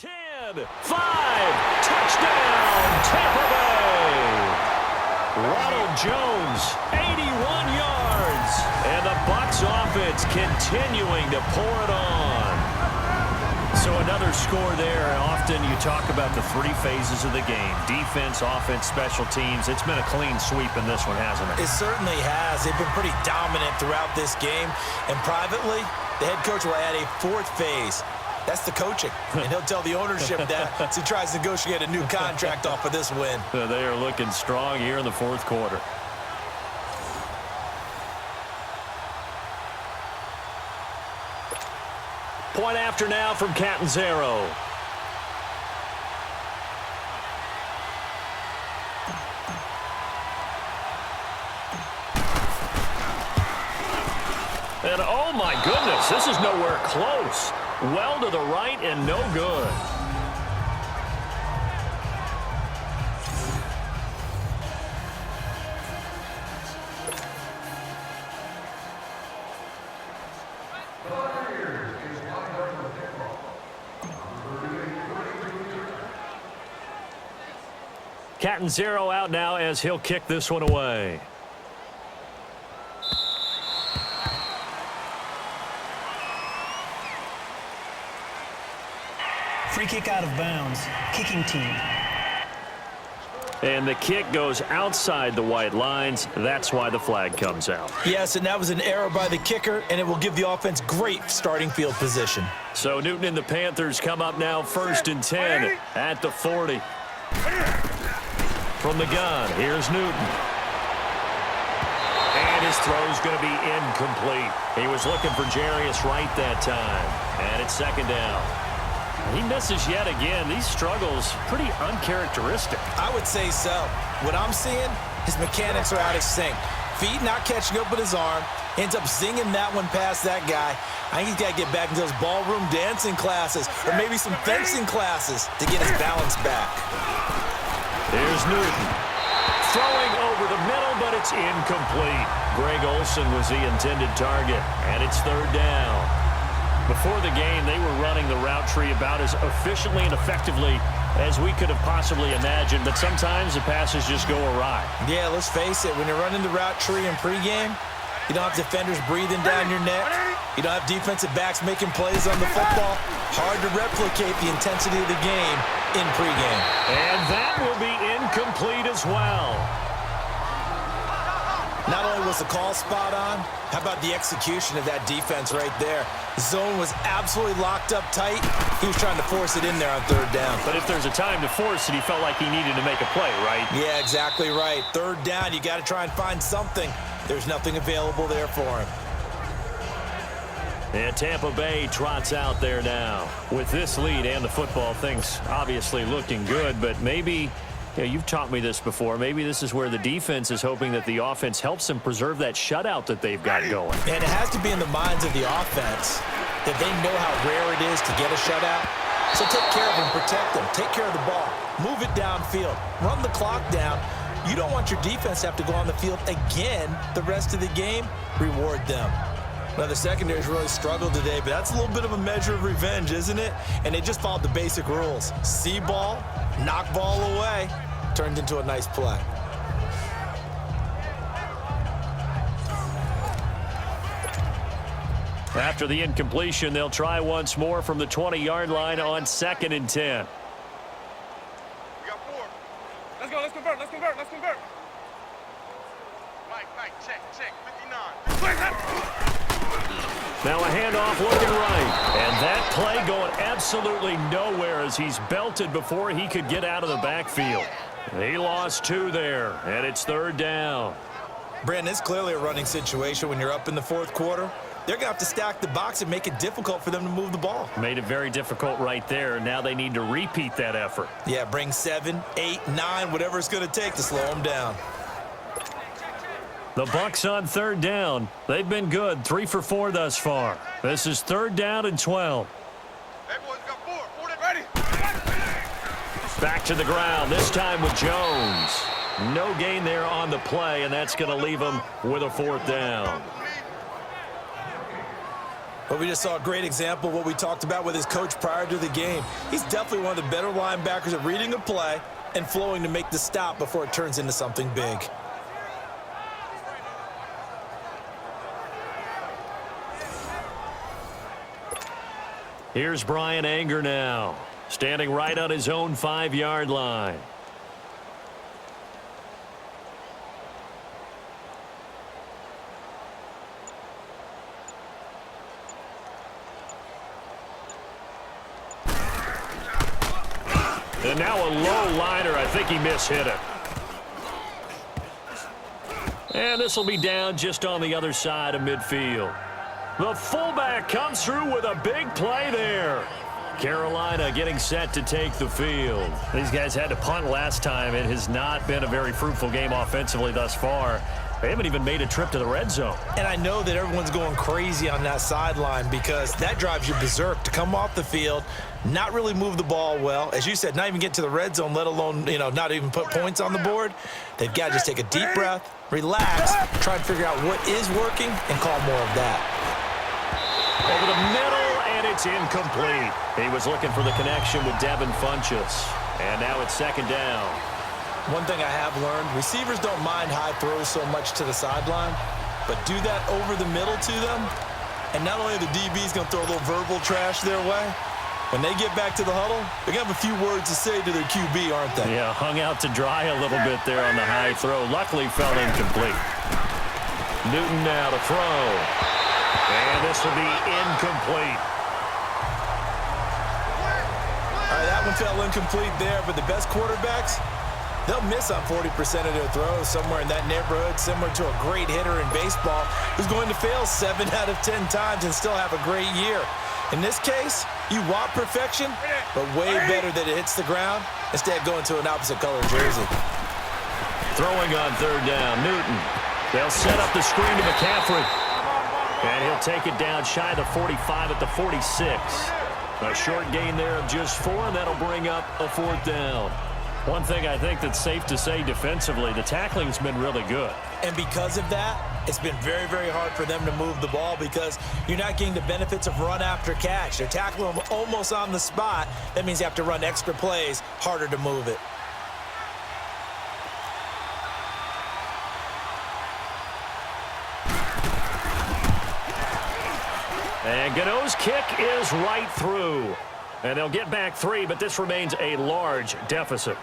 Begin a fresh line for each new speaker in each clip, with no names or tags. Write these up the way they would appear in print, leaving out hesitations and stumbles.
10, 5, touchdown, Tampa Bay. Ronald Jones, 81 yards. And the Bucs offense continuing to pour it on. So another score there. Often you talk about the three phases of the game. Defense, offense, special teams. It's been a clean sweep in this one, hasn't it?
It certainly has. They've been pretty dominant throughout this game. And privately, the head coach will add a fourth phase. That's the coaching. And he'll tell the ownership that as he tries to negotiate a new contract off of this win.
They are looking strong here in the fourth quarter. Point after now from Catanzaro. And oh my goodness, this is nowhere close. Well to the right and no good. Catanzaro out now as he'll kick this one away.
Free kick out of bounds. Kicking team.
And the kick goes outside the white lines. That's why the flag comes out.
Yes, and that was an error by the kicker, and it will give the offense great starting field position.
So Newton and the Panthers come up now 1st and 10 at the 40. From the gun, here's Newton. And his throw's going to be incomplete. He was looking for Jarius Wright that time. And it's 2nd down. He misses yet again. These struggles, pretty uncharacteristic.
I would say so. What I'm seeing, his mechanics are out of sync. Feet not catching up with his arm. Ends up zinging that one past that guy. I think he's got to get back into those ballroom dancing classes or maybe some fencing classes to get his balance back.
Here's Newton. Throwing over the middle, but it's incomplete. Greg Olsen was the intended target, and it's 3rd down. Before the game, they were running the route tree about as efficiently and effectively as we could have possibly imagined, but sometimes the passes just go awry.
Yeah, let's face it, when you're running the route tree in pregame, you don't have defenders breathing down your neck. You don't have defensive backs making plays on the football. Hard to replicate the intensity of the game in pregame.
And that will be incomplete as well.
Not only was the call spot on, how about the execution of that defense right there? The zone was absolutely locked up tight. He was trying to force it in there on 3rd down.
But if there's a time to force it, he felt like he needed to make a play, right?
Yeah, exactly right. 3rd down, you got to try and find something. There's nothing available there for him.
And Tampa Bay trots out there now. With this lead and the football, things obviously looking good, but maybe, you've taught me this before, maybe this is where the defense is hoping that the offense helps them preserve that shutout that they've got going.
And it has to be in the minds of the offense that they know how rare it is to get a shutout. So take care of them, protect them, take care of the ball, move it downfield, run the clock down. You don't want your defense to have to go on the field again the rest of the game. Reward them. Now, the secondary's really struggled today, but that's a little bit of a measure of revenge, isn't it? And they just followed the basic rules. See ball, knock ball away. Turned into a nice play.
After the incompletion, they'll try once more from the 20-yard line on 2nd and 10.
We got 4. Let's go. Let's convert. Let's convert. Let's convert. Mike, check. 59.
Now a handoff looking right. And that play going absolutely nowhere as he's belted before he could get out of the backfield. He lost 2 there, and it's 3rd down.
Brandon, it's clearly a running situation when you're up in the 4th quarter. They're going to have to stack the box and make it difficult for them to move the ball.
Made it very difficult right there. Now they need to repeat that effort.
Yeah, bring 7, 8, 9, whatever it's going to take to slow them down.
The Bucs on 3rd down. They've been good, 3 for 4 thus far. This is 3rd down and 12.
Everyone's got 4. 4 ready.
Back to the ground, this time with Jones. No gain there on the play, and that's going to leave him with a 4th down.
But we just saw a great example of what we talked about with his coach prior to the game. He's definitely one of the better linebackers at reading a play and flowing to make the stop before it turns into something big.
Here's Brian Anger now, standing right on his own 5-yard line. And now a low liner. I think he mishit it. And this will be down just on the other side of midfield. The fullback comes through with a big play there. Carolina getting set to take the field. These guys had to punt last time. It has not been a very fruitful game offensively thus far. They haven't even made a trip to the red zone.
And I know that everyone's going crazy on that sideline because that drives you berserk to come off the field, not really move the ball well. As you said, not even get to the red zone, let alone, not even put points on the board. They've got to just take a deep breath, relax, try and figure out what is working, and call more of that.
Over the middle, and it's incomplete. He was looking for the connection with Devin Funchess. And now it's second down.
One thing I have learned, receivers don't mind high throws so much to the sideline, but do that over the middle to them, and not only are the DBs going to throw a little verbal trash their way, when they get back to the huddle, they're going to have a few words to say to their QB, aren't they?
Yeah, hung out to dry a little bit there on the high throw. Luckily fell incomplete. Newton now to throw. And this will be incomplete.
All right, that one fell incomplete there, but the best quarterbacks, they'll miss on 40% of their throws, somewhere in that neighborhood, similar to a great hitter in baseball who's going to fail 7 out of 10 times and still have a great year. In this case, you want perfection, but way better that it hits the ground instead of going to an opposite color jersey.
Throwing on third down, Newton. They'll set up the screen to McCaffrey. And he'll take it down shy of the 45 at the 46. A short gain there of just 4, and that'll bring up a 4th down. One thing I think that's safe to say defensively, the tackling's been really good.
And because of that, it's been very, very hard for them to move the ball because you're not getting the benefits of run after catch. They're tackling them almost on the spot. That means you have to run extra plays, harder to move it.
And Gano's kick is right through. And they'll get back 3, but this remains a large deficit.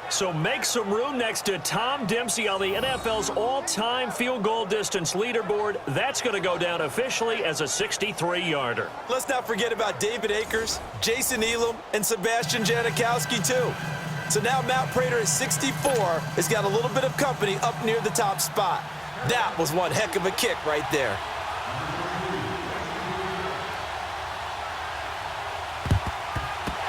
So make some room next to Tom Dempsey on the NFL's all-time field goal distance leaderboard. That's going to go down officially as a 63-yarder.
Let's not forget about David Akers, Jason Elam, and Sebastian Janikowski, too. So now Matt Prater at 64 has got a little bit of company up near the top spot. That was one heck of a kick right there.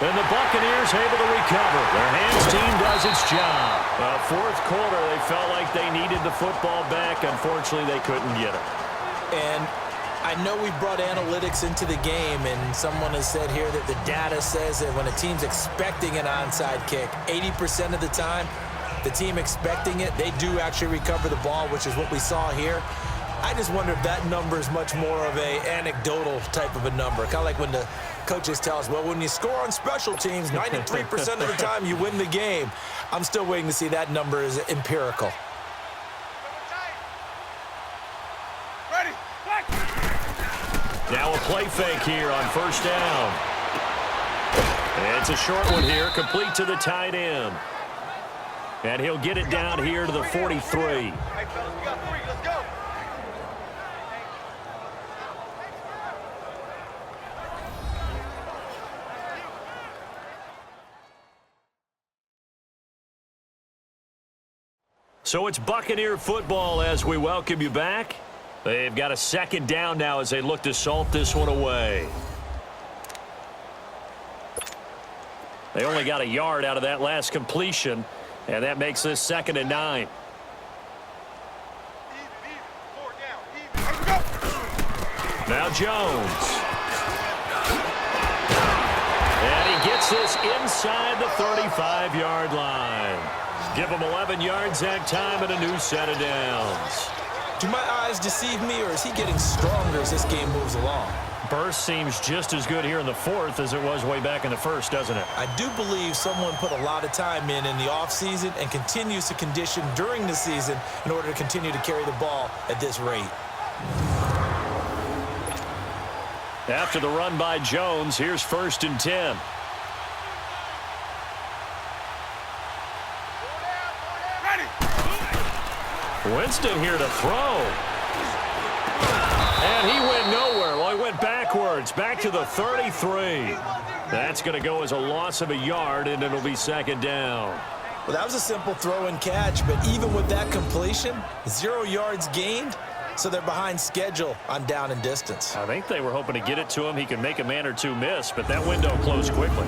And the Buccaneers able to recover. Their hands team does its job. Fourth quarter, they felt like they needed the football back. Unfortunately, they couldn't get it.
And I know we brought analytics into the game, and someone has said here that the data says that when a team's expecting an onside kick, 80% of the time, the team expecting it, they do actually recover the ball, which is what we saw here. I just wonder if that number is much more of a anecdotal type of a number. Kind of like when the coaches tell us, well, when you score on special teams, 93% of the time you win the game. I'm still waiting to see that number is empirical.
Ready.
Now a play fake here on first down. And it's a short one here, complete to the tight end. And he'll get it down here to the 43.
Hey, fellas, we got 3. Let's go.
So it's Buccaneer football as we welcome you back. They've got a second down now as they look to salt this one away. They only got a yard out of that last completion, and that makes this 2nd and 9. Now Jones. And he gets this inside the 35-yard line. Give him 11 yards that time and a new set of downs.
Do my eyes deceive me, or is he getting stronger as this game moves along?
Burst seems just as good here in the fourth as it was way back in the first, doesn't it?
I do believe someone put a lot of time in the offseason and continues to condition during the season in order to continue to carry the ball at this rate.
After the run by Jones, here's 1st and 10. Winston here to throw. And he went nowhere. Well, he went backwards, back to the 33. That's going to go as a loss of a yard, and it'll be 2nd down.
Well, that was a simple throw and catch, but even with that completion, 0 yards gained, so they're behind schedule on down and distance.
I think they were hoping to get it to him. He could make a man or two miss, but that window closed quickly.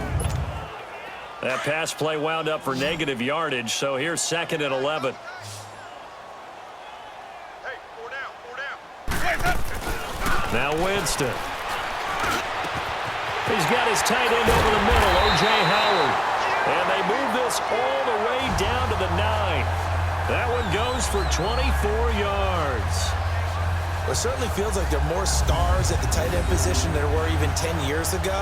That pass play wound up for negative yardage, so here's 2nd and 11. Now Winston. He's got his tight end over the middle, O.J. Howard. And they move this all the way down to the 9. That one goes for 24 yards.
Well, it certainly feels like there are more stars at the tight end position than there were even 10 years ago.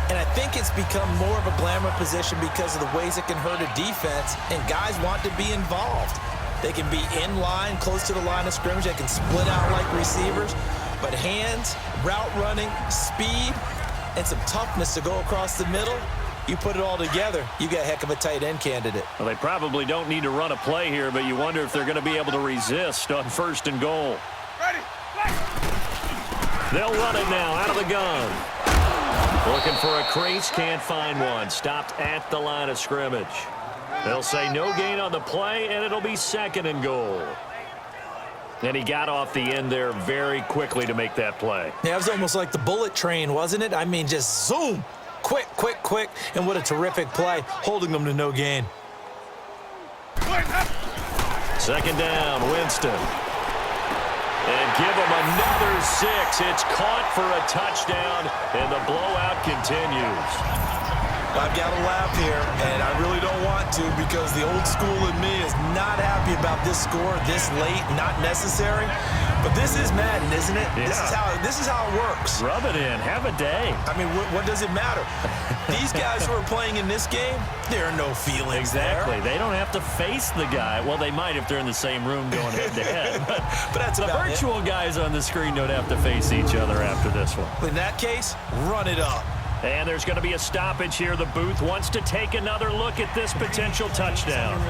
And I think it's become more of a glamour position because of the ways it can hurt a defense, and guys want to be involved. They can be in line, close to the line of scrimmage. They can split out like receivers. But hands, route running, speed, and some toughness to go across the middle, you put it all together, you got a heck of a tight end candidate.
Well, they probably don't need to run a play here, but you wonder if they're going to be able to resist on 1st and goal.
Ready.
They'll run it now out of the gun. Looking for a crease, can't find one. Stopped at the line of scrimmage. They'll say no gain on the play, and it'll be 2nd and goal. And he got off the end there very quickly to make that play.
Yeah, it was almost like the bullet train, wasn't it? I mean, just zoom. Quick, quick, quick. And what a terrific play, holding them to no gain.
2nd down, Winston. And give him another 6. It's caught for a touchdown, and the blowout continues.
I've got to laugh here, and I really don't want to because the old school in me is not happy about this score this late, not necessary. But this is Madden, isn't it?
Yeah.
This is how it works.
Rub it in. Have a day.
I mean, what does it matter? These guys who are playing in this game, there are no feelings
Exactly.
there.
They don't have to face the guy. Well, they might if they're in the same room going head-to-head.
But that's
the
about
virtual guys on the screen don't have to face each other after this one.
In that case, run it up.
And there's going to be a stoppage here. The booth wants to take another look at this potential touchdown.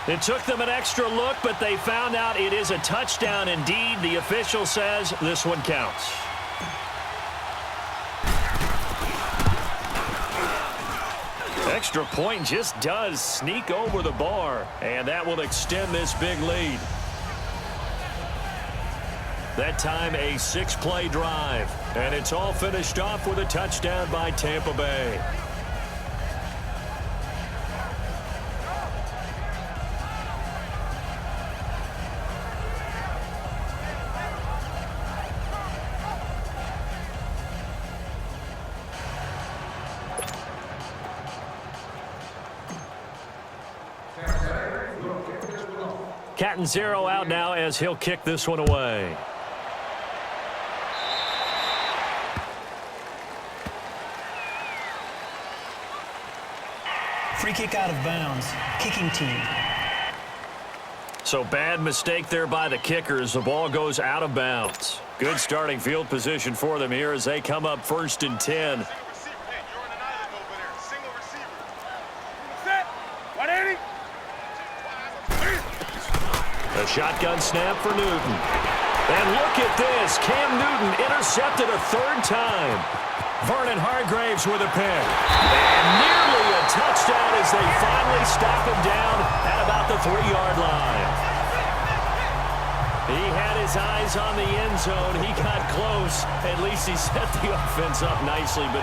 It took them an extra look, but they found out it is a touchdown indeed. The official says this one counts. Extra point just does sneak over the bar, and that will extend this big lead. That time a 6-play drive, and it's all finished off with a touchdown by Tampa Bay. Cat and 0 out now as he'll kick this one away.
Free kick out of bounds. Kicking team.
So bad mistake there by the kickers. The ball goes out of bounds. Good starting field position for them here as they come up 1st and 10. A shotgun snap for Newton. And look at this. Cam Newton intercepted a 3rd time. Vernon Hargreaves with a pick. And nearly a touchdown as they finally stop him down at about the 3-yard line. He had his eyes on the end zone. He got close. At least he set the offense up nicely, but he